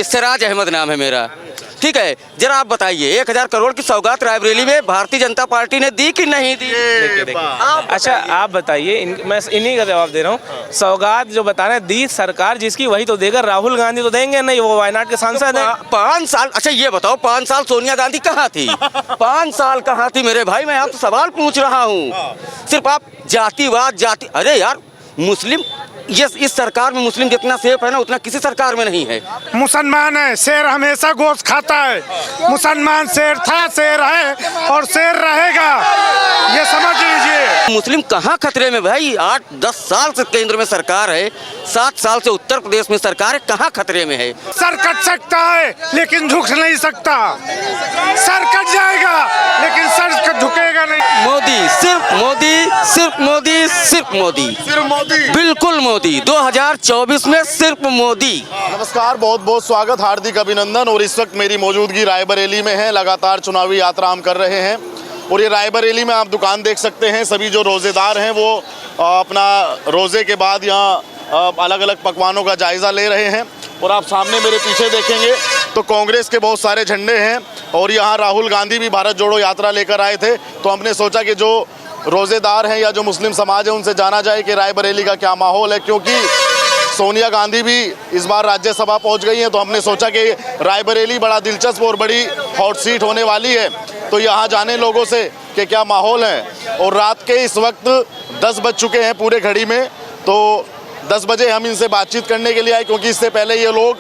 सिराज अहमद नाम है मेरा। ठीक है, जरा आप बताइए 1000 करोड़ की सौगात रायबरेली में भारतीय जनता पार्टी ने दी कि नहीं दी? अच्छा आप बताइए, मैं इन्हीं का जवाब दे रहा हूँ। सौगात जो बता रहे हैं दी सरकार जिसकी वही तो देगा, राहुल गांधी तो देंगे नहीं, वो वायनाड के सांसद हैं। 5 साल, अच्छा ये बताओ 5 साल सोनिया गांधी कहाँ थी? 5 साल कहाँ थी मेरे भाई? मैं आपसे सवाल पूछ रहा हूँ। सिर्फ आप जातिवाद अरे यार मुस्लिम, ये इस सरकार में मुस्लिम जितना सेफ है ना उतना किसी सरकार में नहीं है। मुसलमान है, शेर हमेशा गोश्त खाता है। मुसलमान शेर था, शेर है और शेर रहेगा, ये समझ लीजिए। मुस्लिम कहाँ खतरे में भाई? 8-10 साल से केंद्र में सरकार है, 7 साल से उत्तर प्रदेश में सरकार है, कहाँ खतरे में है? सर कट सकता है लेकिन झुक नहीं सकता। सर कट जाएगा लेकिन सर झुकेगा नहीं। मोदी, सिर्फ मोदी, सिर्फ मोदी, सिर्फ मोदी, सिर्फ मोदी, बिल्कुल मोदी। 2024 में सिर्फ मोदी। नमस्कार, बहुत बहुत स्वागत, हार्दिक अभिनंदन। और इस वक्त मेरी मौजूदगी रायबरेली में है। लगातार चुनावी यात्रा हम कर रहे हैं और ये रायबरेली में आप दुकान देख सकते हैं। सभी जो रोज़ेदार हैं वो अपना रोज़े के बाद यहाँ अलग अलग पकवानों का जायज़ा ले रहे हैं। और आप सामने मेरे पीछे देखेंगे तो कांग्रेस के बहुत सारे झंडे हैं और यहाँ राहुल गांधी भी भारत जोड़ो यात्रा लेकर आए थे। तो हमने सोचा कि जो रोज़ेदार हैं या जो मुस्लिम समाज है उनसे जाना जाए कि रायबरेली का क्या माहौल है, क्योंकि सोनिया गांधी भी इस बार राज्यसभा पहुंच गई हैं। तो हमने सोचा कि रायबरेली बड़ा दिलचस्प और बड़ी हॉट सीट होने वाली है, तो यहाँ जाने लोगों से कि क्या माहौल है। और रात के इस वक्त 10 बज चुके हैं पूरे घड़ी में, तो 10 बजे हम इनसे बातचीत करने के लिए आए, क्योंकि इससे पहले ये लोग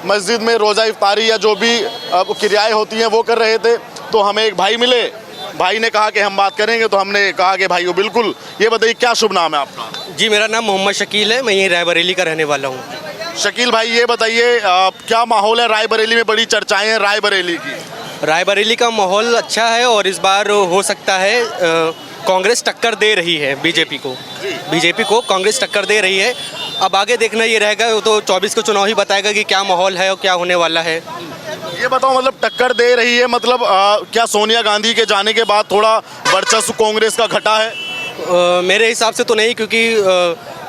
मस्जिद में रोज़ा इफ्तारी या जो भी क्रियाएँ होती हैं वो कर रहे थे। तो हमें एक भाई मिले, भाई ने कहा कि हम बात करेंगे, तो हमने कहा कि भाई बिल्कुल। ये बताइए क्या शुभ नाम है आपका? जी मेरा नाम मोहम्मद शकील है, मैं यहीं रायबरेली का रहने वाला हूँ। शकील भाई ये बताइए क्या माहौल है रायबरेली में? बड़ी चर्चाएं हैं रायबरेली की। रायबरेली का माहौल अच्छा है और इस बार हो सकता है कांग्रेस टक्कर दे रही है बीजेपी को कांग्रेस टक्कर दे रही है। अब आगे देखना ये रहेगा, वो तो 24 को चुनाव ही बताएगा कि क्या माहौल है और क्या होने वाला है। ये बताओ, मतलब टक्कर दे रही है मतलब क्या सोनिया गांधी के जाने के बाद थोड़ा वर्चस्व कांग्रेस का घटा है? मेरे हिसाब से तो नहीं, क्योंकि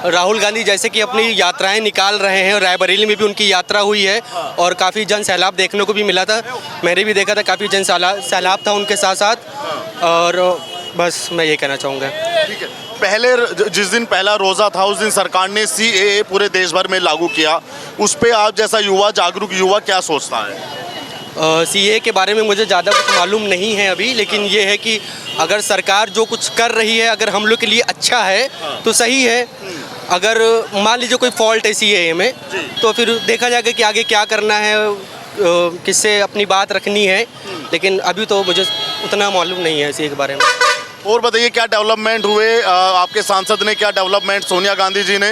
राहुल गांधी जैसे कि अपनी यात्राएं निकाल रहे हैं, रायबरेली में भी उनकी यात्रा हुई है और काफ़ी जन सैलाब देखने को भी मिला था। मैंने भी देखा था, काफ़ी जन सैलाब था उनके साथ साथ। और बस मैं ये कहना चाहूँगा। ठीक है, पहले जिस दिन पहला रोज़ा था उस दिन सरकार ने CAA पूरे देश भर में लागू किया, उस पर आप जैसा युवा, जागरूक युवा क्या सोचता है? CAA के बारे में मुझे ज़्यादा कुछ मालूम नहीं है अभी, लेकिन ये है कि अगर सरकार जो कुछ कर रही है अगर हम लोग के लिए अच्छा है तो सही है। अगर मान लीजिए कोई फॉल्ट है CAA में तो फिर देखा जाएगा कि आगे क्या करना है, किससे अपनी बात रखनी है। लेकिन अभी तो मुझे उतना मालूम नहीं है CAA के बारे में। और बताइए क्या डेवलपमेंट हुए? आपके सांसद ने क्या डेवलपमेंट सोनिया गांधी जी ने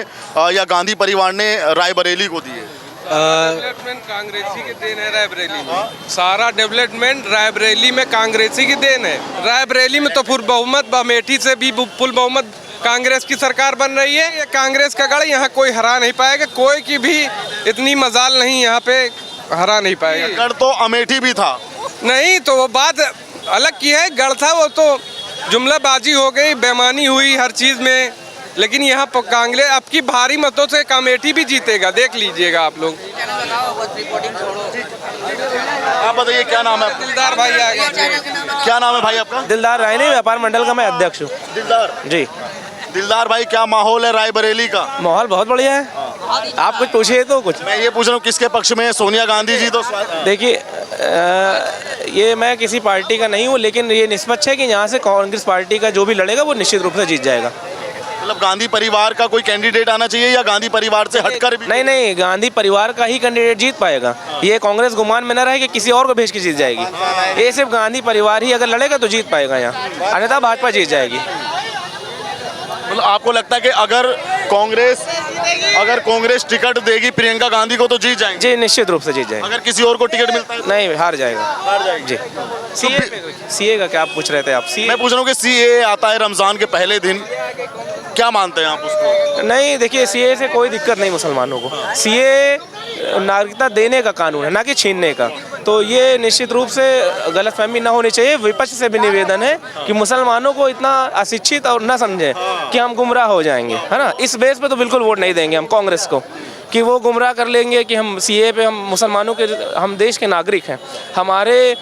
या गांधी परिवार ने रायबरेली को दिए? डेवलपमेंट कांग्रेसी की देन है रायबरेली में। सारा डेवलपमेंट रायबरेली में कांग्रेसी की देन है। रायबरेली में तो फुल बहुमत, अमेठी से भी फुल बहुमत कांग्रेस की सरकार बन रही है। ये कांग्रेस का गढ़, यहाँ कोई हरा नहीं पाएगा। कोई की भी इतनी मजाल नहीं, यहाँ पे हरा नहीं पाएगा। गढ़ तो अमेठी भी था नहीं, तो वो बात अलग की है। गढ़ था वो तो जुमलाबाजी हो गई, बेईमानी हुई हर चीज़ में। लेकिन यहाँ पर कांग्रेस अब की भारी मतों से अमेठी भी जीतेगा, देख लीजिएगा आप लोग। आप बताइए क्या नाम है? दिलदार भाई आ गए। क्या नाम है भाई आपका? दिलदार रायनी, व्यापार मंडल का मैं अध्यक्ष हूँ। दिलदार जी। दिलदार भाई क्या माहौल है रायबरेली का? माहौल बहुत बढ़िया है। आप कुछ पूछिए तो कुछ। मैं ये पूछ रहा हूँ किसके पक्ष में है? सोनिया गांधी जी तो देखिए, ये मैं किसी पार्टी का नहीं हूँ, लेकिन ये निष्पक्ष है कि यहाँ से कांग्रेस पार्टी का जो भी लड़ेगा वो निश्चित रूप से जीत जाएगा। मतलब गांधी परिवार का कोई कैंडिडेट आना चाहिए या गांधी परिवार से हटकर भी? नहीं, गांधी परिवार का ही कैंडिडेट जीत पाएगा। ये कांग्रेस गुमान में न रहे कि किसी और को भेज के जीत जाएगी। ये सिर्फ गांधी परिवार ही अगर लड़ेगा तो जीत पाएगा यहाँ, अन्यथा भाजपा जीत जाएगी। मतलब आपको लगता है कि अगर कांग्रेस टिकट देगी प्रियंका गांधी को तो जीत जाएंगे? जी, निश्चित रूप से जीत जाएंगे। अगर किसी और को टिकट मिलता है तो? नहीं, हार जाएगा जी। CAA का क्या आप पूछ रहे थे आप? मैं पूछ रहा हूँ कि CAA आता है रमजान के पहले दिन, क्या मानते हैं आप उसको? नहीं, देखिए CAA से कोई दिक्कत नहीं मुसलमानों को। CAA नागरिकता देने का कानून है, ना कि छीनने का। तो ये निश्चित रूप से गलतफहमी ना होनी चाहिए। विपक्ष से भी निवेदन है कि मुसलमानों को इतना अशिक्षित और ना समझें कि हम गुमराह हो जाएंगे, है ना। इस बेस पे तो बिल्कुल वोट नहीं देंगे हम कांग्रेस को, कि वो गुमराह कर लेंगे कि हम सीए पे हम मुसलमानों के हम देश के नागरिक हैं, हमारे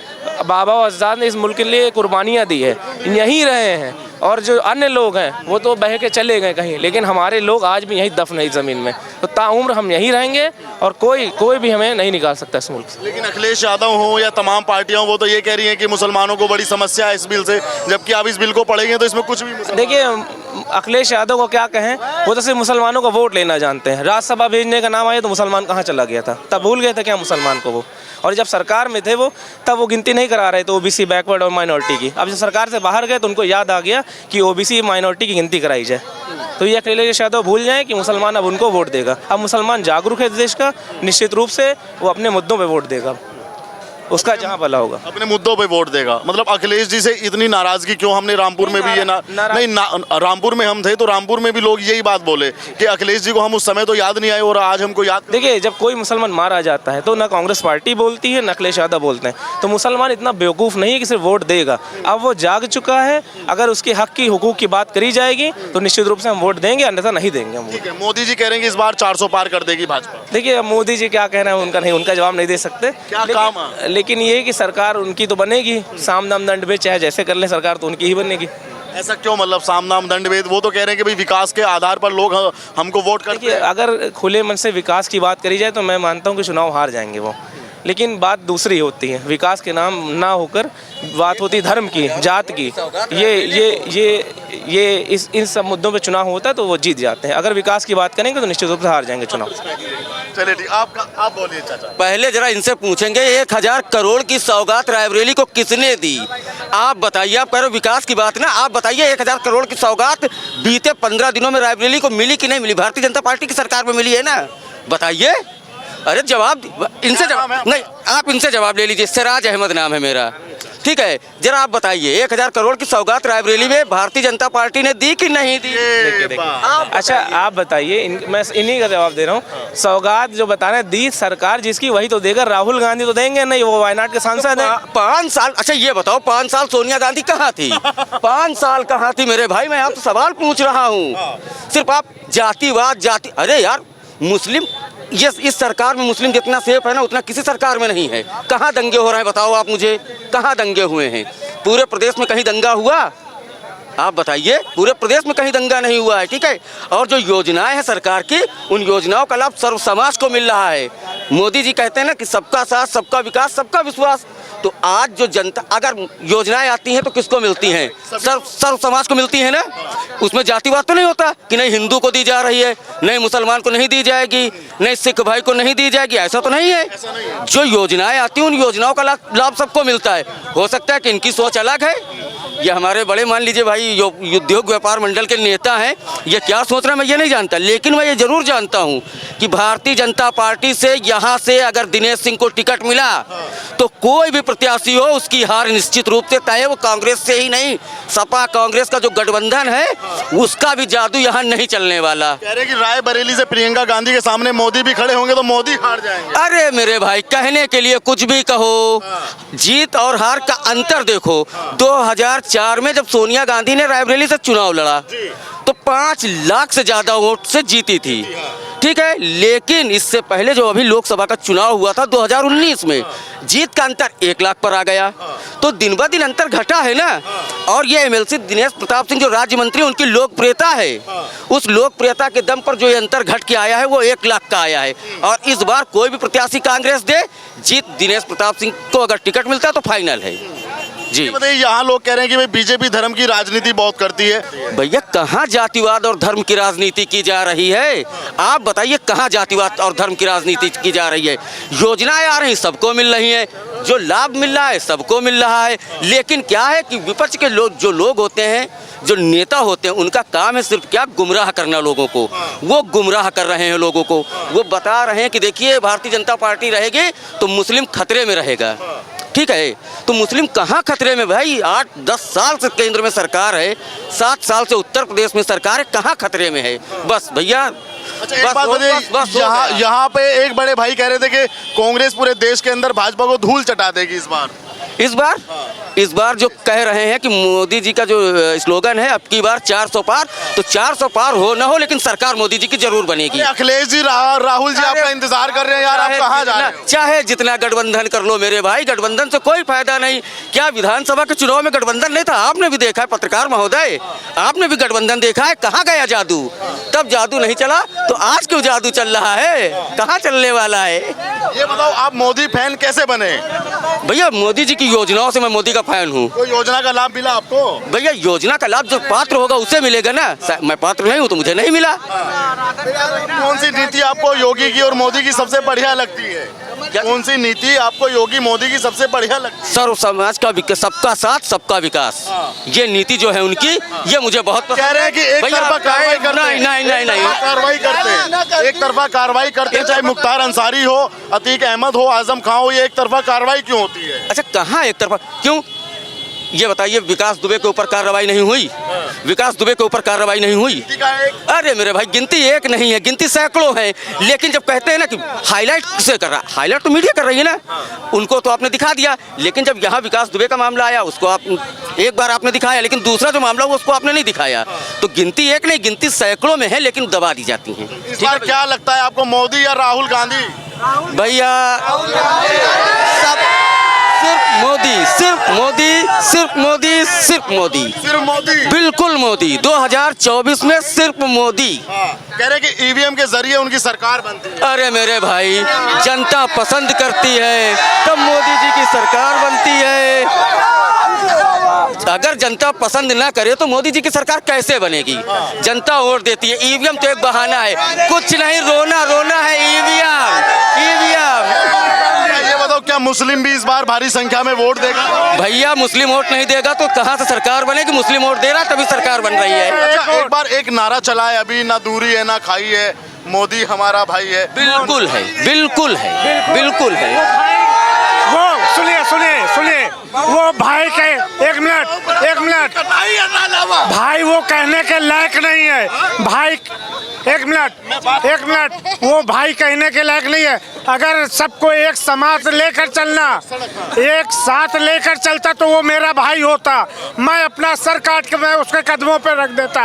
बाबा और अज़दाद ने इस मुल्क के लिए कुर्बानियाँ दी है, यहीं रहे हैं, और जो अन्य लोग हैं वो तो बह के चले गए कहीं, लेकिन हमारे लोग आज भी यहीं दफन है इस ज़मीन में, तो ताउम्र हम यहीं रहेंगे और कोई भी हमें नहीं निकाल सकता इस मुल्क से। लेकिन अखिलेश यादव हों या तमाम पार्टियां हों, वो तो ये कह रही हैं कि मुसलमानों को बड़ी समस्या है इस बिल से, जबकि आप इस बिल को पढ़ेंगे तो इसमें कुछ भी देखिए, अखिलेश यादव को क्या कहें, वो तो सिर्फ मुसलमानों का वोट लेना जानते हैं। राज्यसभा भेजने का नाम आया तो मुसलमान कहाँ चला गया था, तब भूल गए थे क्या मुसलमान को वो, और जब सरकार में थे वो तब वो गिनती नहीं करा रहे थे ओबीसी, बैकवर्ड और माइनॉरिटी की। अब जब सरकार से बाहर गए तो उनको याद आ गया कि ओबीसी माइनॉरिटी की गिनती कराई जाए, तो ये अखिलेश यादव भूल जाएं कि मुसलमान अब उनको वोट देगा। अब मुसलमान जागरूक है देश का, निश्चित रूप से वो अपने मुद्दों पे वोट देगा, उसका जहाँ भला होगा। अपने मुद्दों पे वोट देगा। मतलब अखिलेश जी से इतनी नाराजगी क्यों? हमने रामपुर में भी ये रामपुर में हम थे तो रामपुर में भी लोग यही बात बोले कि अखिलेश जी को हम उस समय तो याद नहीं आए और आज हमको याद। देखिए, जब कोई मुसलमान मारा जाता है तो ना कांग्रेस पार्टी बोलती है ना अखिलेश यादव बोलते हैं, तो मुसलमान इतना बेवकूफ़ नहीं है कि सिर्फ वोट देगा। अब वो जाग चुका है, अगर उसके हक की हुकूक की बात करी जाएगी तो निश्चित रूप से हम वोट देंगे, अन्यथा नहीं देंगे हम वोट। मोदी जी कह रहे हैं कि इस बार 400 पार कर देगी भाजपा। देखिए, अब मोदी जी क्या कहना है उनका जवाब नहीं दे सकते, क्या काम है? लेकिन ये कि सरकार उनकी तो बनेगी, साम दाम दंड भेद चाहे जैसे कर ले, सरकार तो उनकी ही बनेगी। ऐसा क्यों? मतलब साम दाम दंड भेद, वो तो कह रहे हैं कि भाई विकास के आधार पर लोग हमको वोट करते हैं। अगर खुले मन से विकास की बात करी जाए तो मैं मानता हूँ कि चुनाव हार जाएंगे वो, लेकिन बात दूसरी होती है, विकास के नाम ना होकर बात होती है धर्म की, जात की। ये इन सब मुद्दों पे चुनाव होता है तो वो जीत जाते हैं। अगर विकास की बात करेंगे तो निश्चित रूप से हार जाएंगे चुनाव। चलिए ठीक, आप बोलिए चाचा। पहले जरा इनसे पूछेंगे 1000 करोड़ की सौगात रायबरेली को किसने दी? आप बताइए, आप कह रहे हो विकास की बात ना, आप बताइए 1000 करोड़ की सौगात बीते 15 दिनों में रायबरेली को मिली कि नहीं मिली? भारतीय जनता पार्टी की सरकार में मिली है ना, बताइए। अरे जवाब इनसे जवाब नहीं, आप इनसे जवाब ले लीजिए। सिराज अहमद नाम है मेरा, ठीक है। जरा आप बताइए 1000 करोड़ की सौगात रायबरेली में भारतीय जनता पार्टी ने दी कि नहीं दी? अच्छा, आप बताइए, मैं इन्हीं का जवाब दे रहा हूँ। सौगात जो बताना दी सरकार जिसकी, वही तो देगा। राहुल गांधी तो देंगे नहीं, वो वायनाड के सांसद हैं। 5 साल, अच्छा ये बताओ 5 साल सोनिया गांधी कहाँ थी? 5 साल कहाँ थी मेरे भाई? मैं आपसे सवाल पूछ रहा हूँ। सिर्फ आप जातिवाद, अरे यार, मुस्लिम इस सरकार में मुस्लिम जितना सेफ है ना उतना किसी सरकार में नहीं है। कहाँ दंगे हो रहे हैं बताओ आप मुझे, कहाँ दंगे हुए हैं? पूरे प्रदेश में कहीं दंगा हुआ? आप बताइए, पूरे प्रदेश में कहीं दंगा नहीं हुआ है, ठीक है। और जो योजनाएं हैं सरकार की, उन योजनाओं का लाभ सर्व समाज को मिल रहा है। मोदी जी कहते हैं ना कि सबका साथ, सबका विकास, सबका विश्वास। तो आज जो जनता, अगर योजनाएं आती हैं तो किसको मिलती हैं? सर्व समाज को मिलती है ना। उसमें जातिवाद तो नहीं होता कि नहीं हिंदू को दी जा रही है, नहीं मुसलमान को नहीं दी जाएगी, नहीं सिख भाई को नहीं दी जाएगी, ऐसा तो नहीं है। जो योजनाएं आती हैं उन योजनाओं का लाभ सबको मिलता है। हो सकता है कि इनकी सोच अलग है, ये हमारे बड़े मान लीजिए भाई उद्योग व्यापार मंडल के नेता हैं, ये क्या सोच रहे हैं मैं ये नहीं जानता, लेकिन मैं ये जरूर जानता हूँ कि भारतीय जनता पार्टी से यहाँ से अगर दिनेश सिंह को टिकट मिला तो कोई भी प्रत्याशी हो उसकी हार निश्चित रूप से तय है। वो कांग्रेस से ही नहीं, सपा कांग्रेस का जो गठबंधन है उसका भी जादू यहाँ नहीं चलने वाला। कह रहे कि रायबरेली से प्रियंका गांधी के सामने मोदी भी खड़े होंगे तो मोदी हार जाएंगे। अरे मेरे भाई, कहने के लिए कुछ भी कहो, जीत और हार का अंतर देखो। 2004 में जब सोनिया गांधी ने रायबरेली से चुनाव लड़ा तो 5 लाख से ज्यादा वोट से जीती थी, ठीक है। लेकिन इससे पहले जो अभी लोकसभा का चुनाव हुआ था 2019 में, जीत का अंतर 1 लाख पर आ गया। तो दिन ब दिन अंतर घटा है ना। और ये एमएलसी दिनेश प्रताप सिंह जो राज्य मंत्री, उनकी लोकप्रियता है, उस लोकप्रियता के दम पर जो ये अंतर घट के आया है वो 1 लाख का आया है। और इस बार कोई भी प्रत्याशी कांग्रेस दे, जीत दिनेश प्रताप सिंह को अगर टिकट मिलता है तो फाइनल है जी। बताइए, यहाँ लोग कह रहे हैं कि भाई बीजेपी धर्म की राजनीति बहुत करती है। भैया, कहाँ जातिवाद और धर्म की राजनीति की जा रही है? आप बताइए, कहाँ जातिवाद और धर्म की राजनीति की जा रही है? योजनाएं आ रही सबको मिल रही हैं, जो लाभ मिल रहा है सबको मिल रहा है। लेकिन क्या है कि विपक्ष के लोग, जो लोग होते हैं, जो नेता होते हैं, उनका काम है सिर्फ क्या? गुमराह करना लोगों को। वो गुमराह कर रहे हैं लोगों को। वो बता रहे हैं कि देखिए भारतीय जनता पार्टी रहेगी तो मुस्लिम खतरे में रहेगा, ठीक है। तो मुस्लिम कहाँ खतरे में भाई? 8-10 साल से केंद्र में सरकार है, 7 साल से उत्तर प्रदेश में सरकार है, कहाँ खतरे में है? बस भैया, अच्छा, एक बात बताइए, यहाँ पे एक बड़े भाई कह रहे थे कि कांग्रेस पूरे देश के अंदर भाजपा को धूल चटा देगी इस बार। इस बार जो कह रहे हैं कि मोदी जी का जो स्लोगन है अब की बार 400 पार, तो 400 पार हो ना हो लेकिन सरकार मोदी जी की जरूर बनेगी। अखिलेश जी राहुल जी आपका इंतजार कर रहे हैं यार, आप कहाँ जा रहे हैं? चाहे जितना गठबंधन कर लो मेरे भाई, गठबंधन से कोई फायदा नहीं। क्या विधानसभा के चुनाव में गठबंधन नहीं था? आपने भी देखा है पत्रकार महोदय, आपने भी गठबंधन देखा है। कहाँ गया जादू? तब जादू नहीं चला तो आज क्यों जादू चल रहा है? कहाँ चलने वाला है? ये बताओ, आप मोदी फैन कैसे बने? भैया मोदी जी की योजनाओं से मैं मोदी का फैन हूँ। कोई योजना का लाभ मिला आपको? भैया योजना का लाभ जो पात्र होगा उसे मिलेगा ना, मैं पात्र नहीं हूँ तो मुझे नहीं मिला। कौन सी नीति आपको योगी की और मोदी की सबसे बढ़िया लगती है? कौन सी नीति आपको योगी मोदी की सबसे बढ़िया लगती है? सर्व समाज का विकास, सबका साथ सबका विकास, ये नीति जो है उनकी, ये मुझे बहुत कह रहे हैं कि एक तरफा कार्रवाई करते हैं। नहीं कार्रवाई करते हैं, एक तरफा कार्रवाई करते हैं, चाहे मुख्तार अंसारी हो, अतीक अहमद हो, आजम खान हो, ये एक तरफा कार्रवाई क्यों होती है? अच्छा कहाँ एक तरफा क्यों, ये बताइए। विकास दुबे के ऊपर कार्रवाई नहीं हुई? विकास दुबे के ऊपर कार्रवाई नहीं हुई? अरे मेरे भाई गिनती एक नहीं है, गिनती सैकड़ों है। लेकिन जब कहते हैं ना कि हाईलाइट किसे कर रहा, हाईलाइट तो मीडिया कर रही है ना, उनको तो आपने दिखा दिया। लेकिन जब यहाँ विकास दुबे का मामला आया उसको आप एक बार आपने दिखाया, लेकिन दूसरा जो मामला हुआ उसको आपने नहीं दिखाया। तो गिनती एक नहीं, गिनती सैकड़ों में है लेकिन दबा दी जाती है। इस बार क्या लगता है आपको, मोदी या राहुल गांधी? भैया सब सिर्फ मोदी, सिर्फ मोदी, सिर्फ मोदी, सिर्फ मोदी, सिर्फ मोदी, बिल्कुल मोदी। 2024 में सिर्फ मोदी। कह रहे कि ईवीएम के जरिए उनकी सरकार बनती है। अरे मेरे भाई, जनता पसंद करती है तब मोदी जी की सरकार बनती है। अगर जनता पसंद ना करे तो मोदी जी की सरकार कैसे बनेगी? जनता वोट देती है, ईवीएम तो एक बहाना है, कुछ नहीं। रोना है ईवीएम। ये बताओ, क्या मुस्लिम भी इस बार भारी संख्या में वोट देगा? भैया मुस्लिम वोट नहीं देगा तो कहाँ से सरकार बनेगी? मुस्लिम वोट दे रहा तभी सरकार बन रही है। अच्छा, एक बार एक नारा चला है अभी, ना दूरी है ना खाई है, मोदी हमारा भाई है। बिल्कुल है, बिल्कुल है, बिल्कुल है। वो सुनिए वो भाई के एक मिनट भाई वो कहने के लायक नहीं है। भाई एक मिनट वो भाई कहने के लायक नहीं है। अगर सबको एक साथ लेकर चलना, एक साथ लेकर चलता तो वो मेरा भाई होता। मैं अपना सर काट के मैं उसके कदमों पे रख देता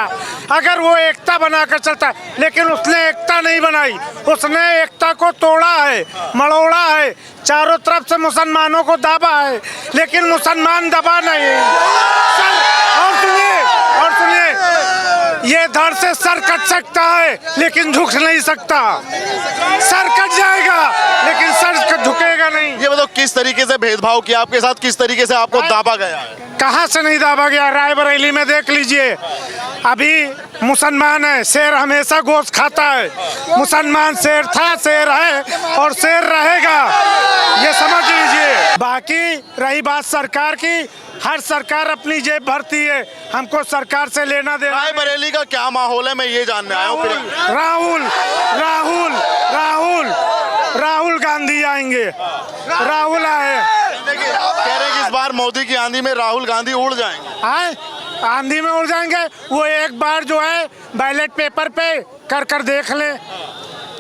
अगर वो एकता बनाकर चलता। लेकिन उसने एकता नहीं बनाई, उसने एकता को तोड़ा है, मड़ोड़ा है, चारों तरफ से मुसलमानों को दाबा है, लेकिन मुसलमान दबा नहीं। और सुनिए, ये धड़ से सर कट सकता है लेकिन झुक नहीं सकता। सर कट जाएगा लेकिन सर झुकेगा नहीं। ये बताओ, किस तरीके से भेदभाव किया आपके साथ, किस तरीके से आपको दाबा गया है? कहाँ से नहीं दाबा गया? रायबरेली में देख लीजिए, अभी मुसलमान है, शेर हमेशा गोश्त खाता है। मुसलमान शेर था, शेर है और शेर रहेगा, ये समझ लीजिए। बाकी रही बात सरकार की, हर सरकार अपनी जेब भरती है, हमको सरकार से लेना देना। रायबरेली का क्या माहौल है, मैं ये जानने आया हूँ। राहुल गांधी आएंगे, राहुल आए। कह रहे कि इस बार मोदी की आंधी में राहुल गांधी उड़ जाएंगे। आए आंधी में उड़ जाएंगे। वो एक बार जो है बैलेट पेपर पे कर देख ले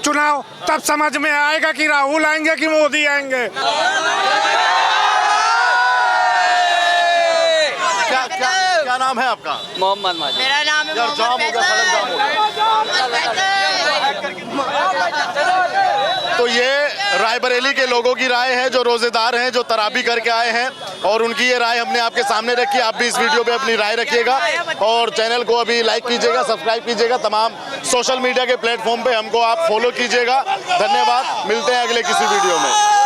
चुनाव, तब समझ में आएगा कि राहुल आएंगे कि मोदी आएंगे। क्या नाम है आपका? मोहम्मद माजिद। मेरा नाम है तो ये रायबरेली के लोगों की राय है, जो रोजेदार हैं, जो तराबी करके आए हैं, और उनकी ये राय हमने आपके सामने रखी। आप भी इस वीडियो पे अपनी राय रखिएगा और चैनल को अभी लाइक कीजिएगा, सब्सक्राइब कीजिएगा, तमाम सोशल मीडिया के प्लेटफॉर्म पे हमको आप फॉलो कीजिएगा। धन्यवाद, मिलते हैं अगले किसी वीडियो में।